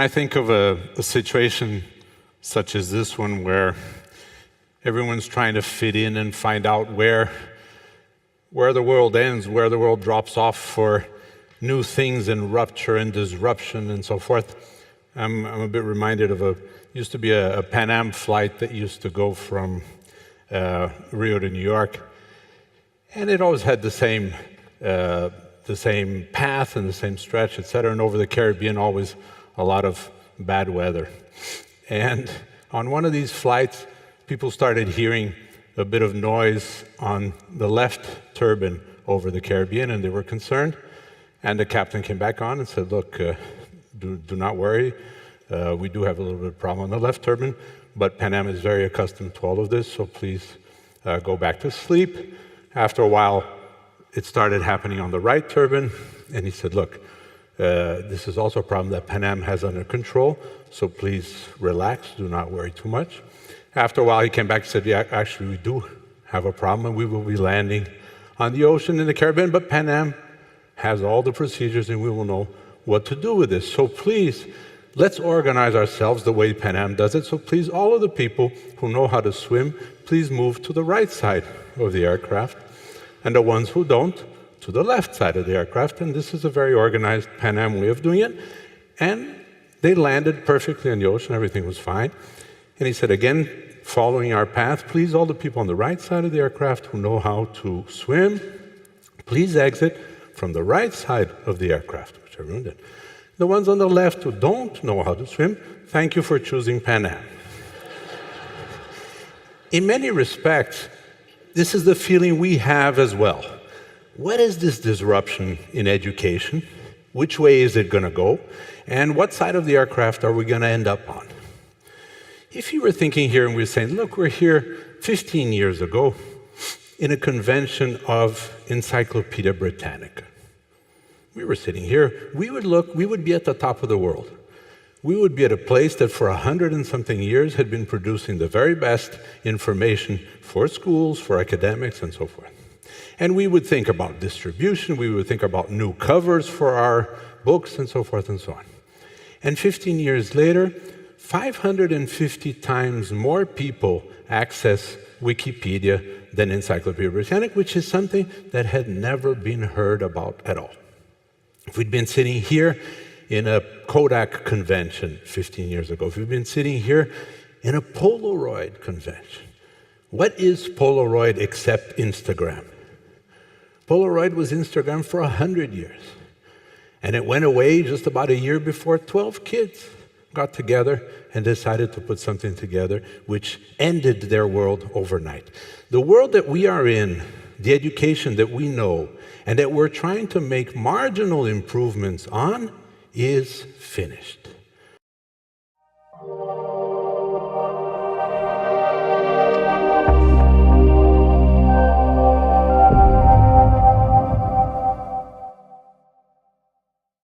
I think of a situation such as this one where everyone's trying to fit in and find out where the world ends, where the world drops off for new things and rupture and disruption and so forth, I'm a bit reminded of used to be a Pan Am flight that used to go from Rio to New York, and it always had the same path and the same stretch, et cetera, and over the Caribbean, always a lot of bad weather. And on one of these flights, people started hearing a bit of noise on the left turbine over the Caribbean, and they were concerned. And the captain came back on and said, look, do not worry. We do have a little bit of problem on the left turbine, but Pan Am is very accustomed to all of this, so please go back to sleep. After a while, it started happening on the right turbine, and he said, look, this is also a problem that Pan Am has under control, so please relax, do not worry too much. After a while, he came back and said, yeah, actually, we do have a problem, and we will be landing on the ocean in the Caribbean, but Pan Am has all the procedures, and we will know what to do with this. So please, let's organize ourselves the way Pan Am does it. So please, all of the people who know how to swim, please move to the right side of the aircraft, and the ones who don't, to the left side of the aircraft. And this is a very organized Pan Am way of doing it. And they landed perfectly on the ocean. Everything was fine. And he said, again, following our path, please, all the people on the right side of the aircraft who know how to swim, please exit from the right side of the aircraft, which everyone did. The ones on the left who don't know how to swim, thank you for choosing Pan Am. In many respects, this is the feeling we have as well. What is this disruption in education? Which way is it going to go? And what side of the aircraft are we going to end up on? If you were thinking here and we were saying, look, we're here 15 years ago in a convention of Encyclopedia Britannica. We were sitting here, we would be at the top of the world. We would be at a place that for 100 and something years had been producing the very best information for schools, for academics, and so forth. And we would think about distribution, we would think about new covers for our books, and so forth and so on. And 15 years later, 550 times more people access Wikipedia than Encyclopedia Britannica, which is something that had never been heard about at all. If we'd been sitting here in a Kodak convention 15 years ago, if we'd been sitting here in a Polaroid convention, what is Polaroid except Instagram? Polaroid was Instagram for 100 years. And it went away just about a year before 12 kids got together and decided to put something together which ended their world overnight. The world that we are in, the education that we know, and that we're trying to make marginal improvements on, is finished.